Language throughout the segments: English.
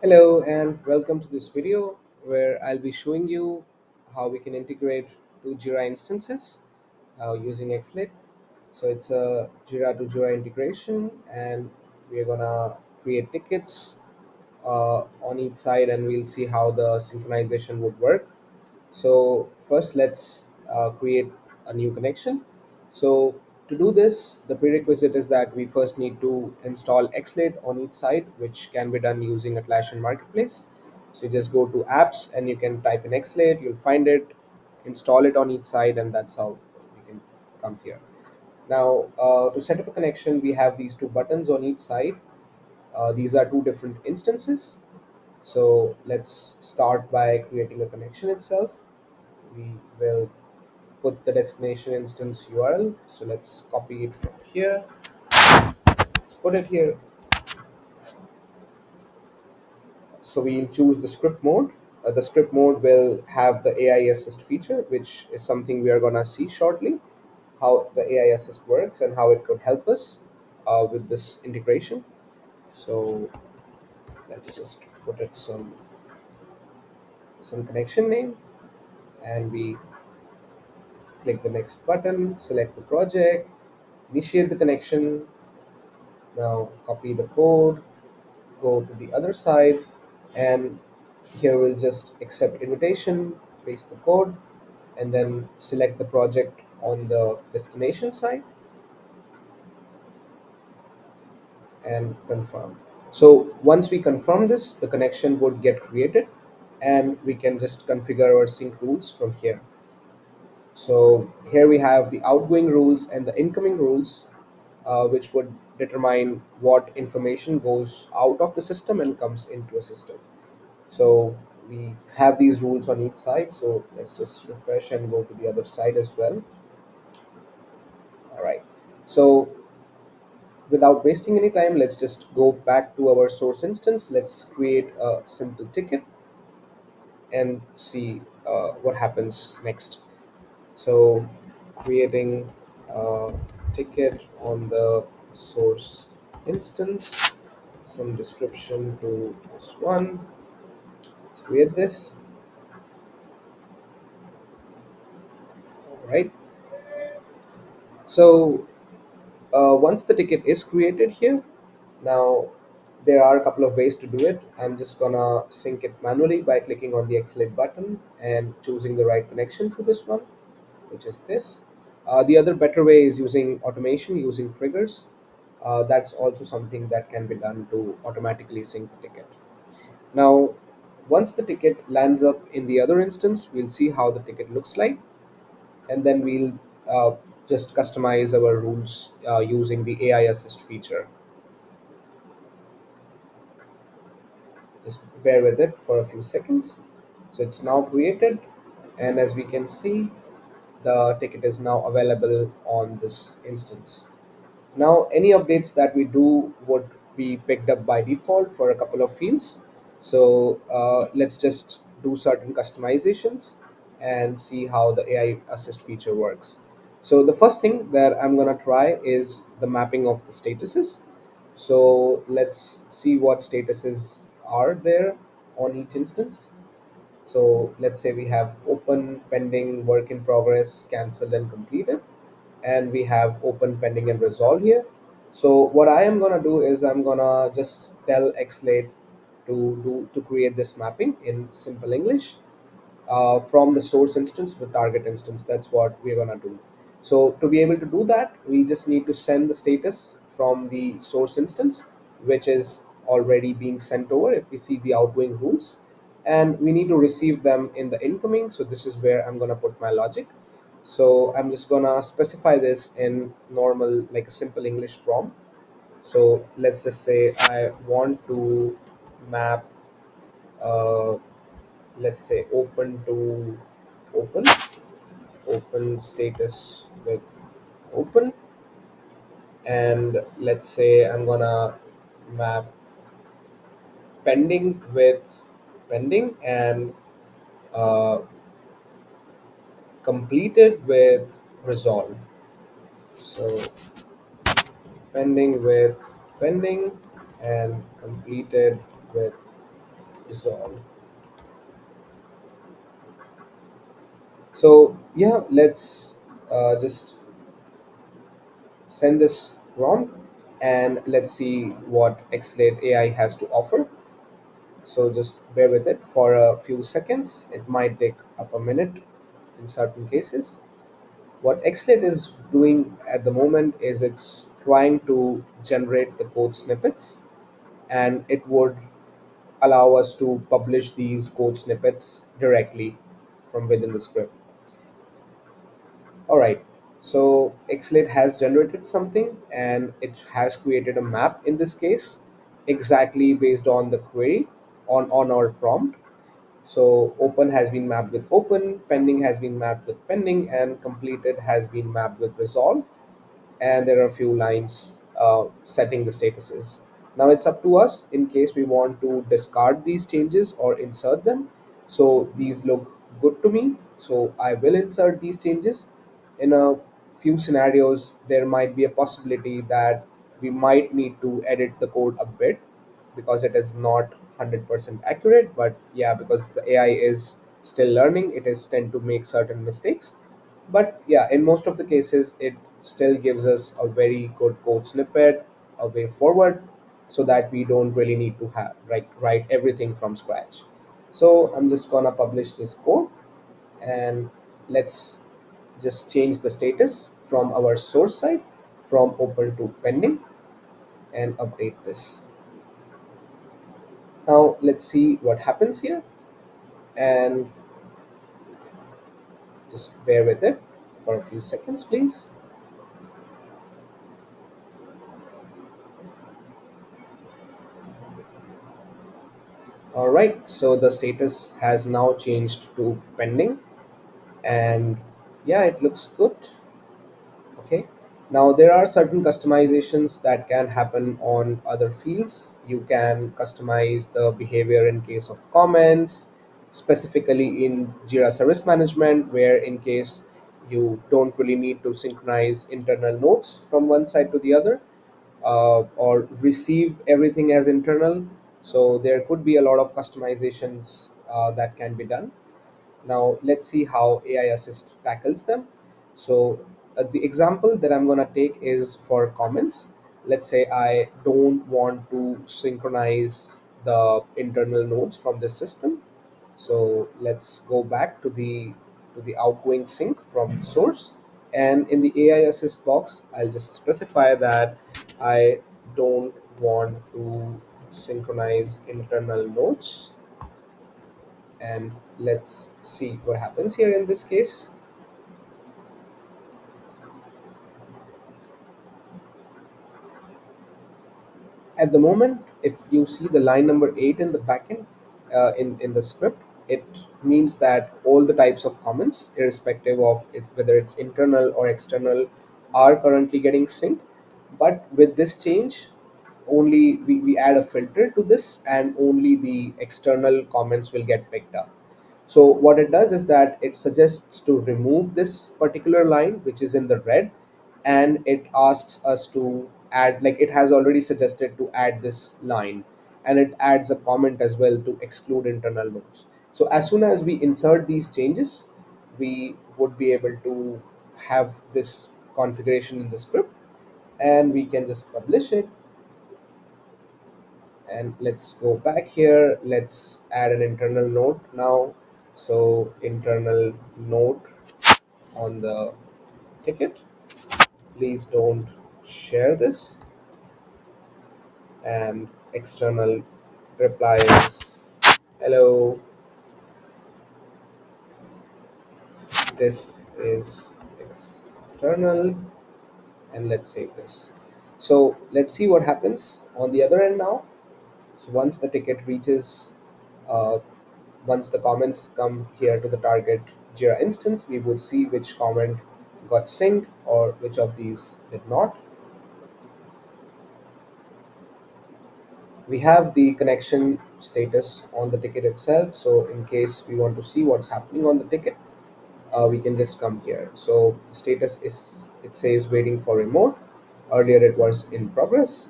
Hello and welcome to this video where I'll be showing you how we can integrate two Jira instances using Exalate. So it's a Jira-to-Jira integration and we're gonna create tickets on each side and we'll see how the synchronization would work. So first let's create a new connection. So to do this, the prerequisite is that we first need to install Xlate on each side, which can be done using Atlassian Marketplace. So you just go to apps and you can type in Xlate, you'll find it, install it on each side, and that's how we can come here. Now, to set up a connection, we have these two buttons on each side. These are two different instances. So let's start by creating a connection itself. We will put the destination instance URL. So let's copy it from here. Let's put it here. So we'll choose the script mode. The script mode will have the AI assist feature, which is something we are gonna see shortly, how the AI assist works and how it could help us with this integration. So let's just put it some connection name, and we click the next button, select the project, initiate the connection. Now copy the code, go to the other side, and here we'll just accept invitation, paste the code, and then select the project on the destination side and confirm. So once we confirm this, the connection would get created and we can just configure our sync rules from here. So here we have the outgoing rules and the incoming rules, which would determine what information goes out of the system and comes into a system. So we have these rules on each side. So let's just refresh and go to the other side as well. All right. So without wasting any time, let's just go back to our source instance. Let's create a simple ticket and see what happens next. So creating a ticket on the source instance, some description to this one. Let's create this. All right. So once the ticket is created here, now there are a couple of ways to do it. I'm just gonna sync it manually by clicking on the Exalate button and choosing the right connection for this one, which is this. The other better way is using automation, using triggers. That's also something that can be done to automatically sync the ticket. Now, once the ticket lands up in the other instance, we'll see how the ticket looks like, and then we'll just customize our rules using the AI assist feature. Just bear with it for a few seconds. So it's now created, and as we can see, the ticket is now available on this instance. Now, any updates that we do would be picked up by default for a couple of fields. So let's just do certain customizations and see how the AI assist feature works. So the first thing that I'm gonna try is the mapping of the statuses. So let's see what statuses are there on each instance. So let's say we have open, pending, work in progress, cancelled, and completed, and we have open, pending, and resolve here. So what I am gonna do is I'm gonna just tell Xlate to create this mapping in simple English from the source instance to the target instance. That's what we're gonna do. So to be able to do that, we just need to send the status from the source instance, which is already being sent over if we see the outgoing rules, and we need to receive them in the incoming. So this is where I'm gonna put my logic. So I'm just gonna specify this in normal, like a simple English prompt. So let's just say I want to map, uh, let's say open to open, open status with open, and let's say I'm gonna map pending with pending, and uh, completed with resolve. So pending with pending and completed with resolve. So yeah, let's just send this prompt and let's see what Exalate AI has to offer. So just bear with it for a few seconds. It might take up a minute in certain cases. What Exalate is doing at the moment is it's trying to generate the code snippets, and it would allow us to publish these code snippets directly from within the script. All right. So Exalate has generated something and it has created a map in this case, exactly based on the query on our prompt. So open has been mapped with open, pending has been mapped with pending, and completed has been mapped with resolved. And there are a few lines setting the statuses. Now it's up to us in case we want to discard these changes or insert them. So these look good to me. So I will insert these changes. In a few scenarios, there might be a possibility that we might need to edit the code a bit because it is not 100% accurate. But yeah, because the AI is still learning, it is tend to make certain mistakes. But yeah, in most of the cases it still gives us a very good code snippet, a way forward, so that we don't really need to have write everything from scratch. So I'm just gonna publish this code, and let's just change the status from our source side from open to pending and update this. Now let's see what happens here, and just bear with it for a few seconds please. All right, so the status has now changed to pending, and yeah, it looks good. Okay, now there are certain customizations that can happen on other fields. You can customize the behavior in case of comments, specifically in Jira Service Management, where in case you don't really need to synchronize internal notes from one side to the other, or receive everything as internal. So there could be a lot of customizations that can be done. Now let's see how AI Assist tackles them. So the example that I'm going to take is for comments. Let's say I don't want to synchronize the internal nodes from this system. So let's go back to the outgoing sync from the source. And in the AI Assist box, I'll just specify that I don't want to synchronize internal nodes, and let's see what happens here in this case. At the moment, if you see the line number 8 in the backend, in the script, it means that all the types of comments, irrespective of whether it's internal or external, are currently getting synced. But with this change, only we add a filter to this, and only the external comments will get picked up. So what it does is that it suggests to remove this particular line, which is in the red, and it asks us to add, like it has already suggested to add this line, and it adds a comment as well to exclude internal nodes. So as soon as we insert these changes, we would be able to have this configuration in the script, and we can just publish it. And let's go back here, let's add an internal node now. So internal node on the ticket, please don't share this. And external replies, hello, this is external, and let's save this. So let's see what happens on the other end now. So once the ticket reaches, uh, once the comments come here to the target Jira instance, we would see which comment got synced or which of these did not. We have the connection status on the ticket itself. So in case we want to see what's happening on the ticket, we can just come here. So the status is, it says waiting for remote. Earlier it was in progress.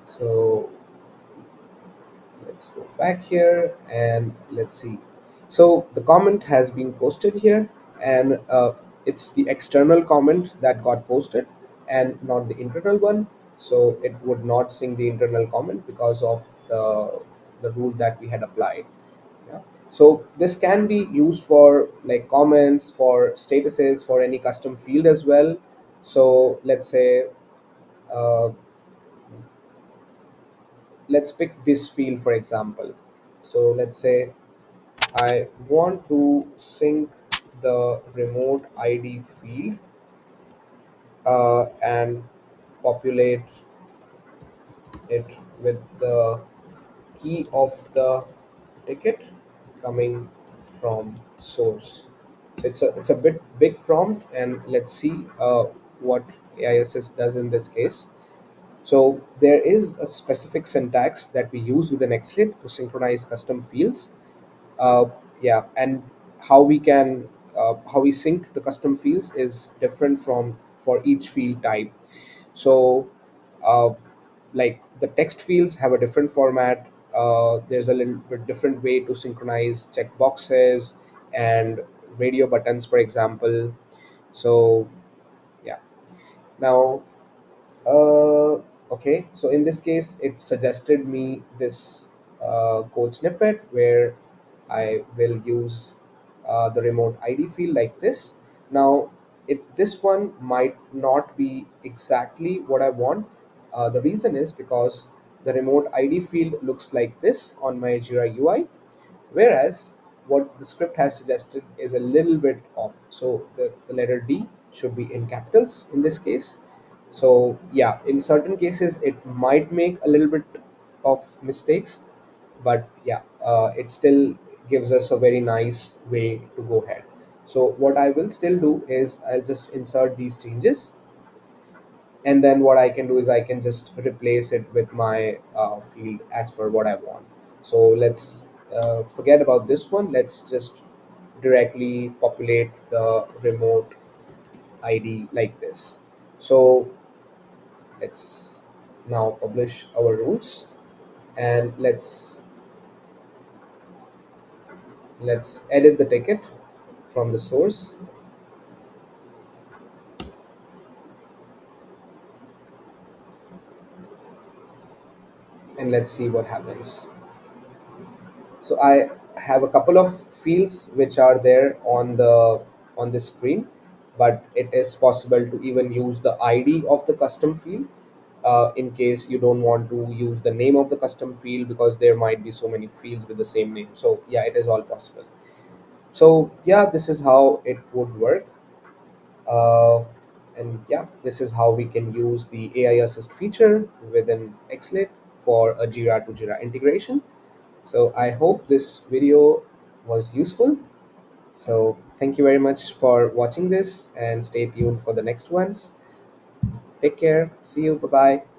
So Let's go back here and let's see. So the comment has been posted here, and it's the external comment that got posted and not the internal one. So it would not sync the internal comment because of the rule that we had applied. Yeah. So this can be used for like comments, for statuses, for any custom field as well. So uh, let's pick this field for example. So let's say I want to sync the remote ID field and populate it with the key of the ticket coming from source. So it's a bit big prompt, and let's see what AISS does in this case. So there is a specific syntax that we use with an Exalate to synchronize custom fields. uh, yeah, and how we can how we sync the custom fields is different from for each field type. So uh, like the text fields have a different format. There's a little bit different way to synchronize checkboxes and radio buttons for example. So yeah, now okay, so in this case, it suggested me this code snippet where I will use the remote ID field like this. Now, this one might not be exactly what I want. The reason is because the remote ID field looks like this on my Jira UI, whereas what the script has suggested is a little bit off. So the letter D should be in capitals in this case. So yeah, in certain cases it might make a little bit of mistakes, but yeah, it still gives us a very nice way to go ahead. So what I will still do is I'll just insert these changes, and then what I can do is I can just replace it with my field as per what I want. So let's forget about this one. Let's just directly populate the remote ID like this. So let's now publish our rules, and let's edit the ticket from the source, and let's see what happens. So I have a couple of fields which are there on this screen, but it is possible to even use the ID of the custom field in case you don't want to use the name of the custom field because there might be so many fields with the same name. So yeah, it is all possible. So yeah, this is how it would work. uh, and yeah, this is how we can use the AI assist feature within Exalate for a Jira-to-Jira integration. So I hope this video was useful. So thank you very much for watching this, and stay tuned for the next ones. Take care. See you. Bye bye.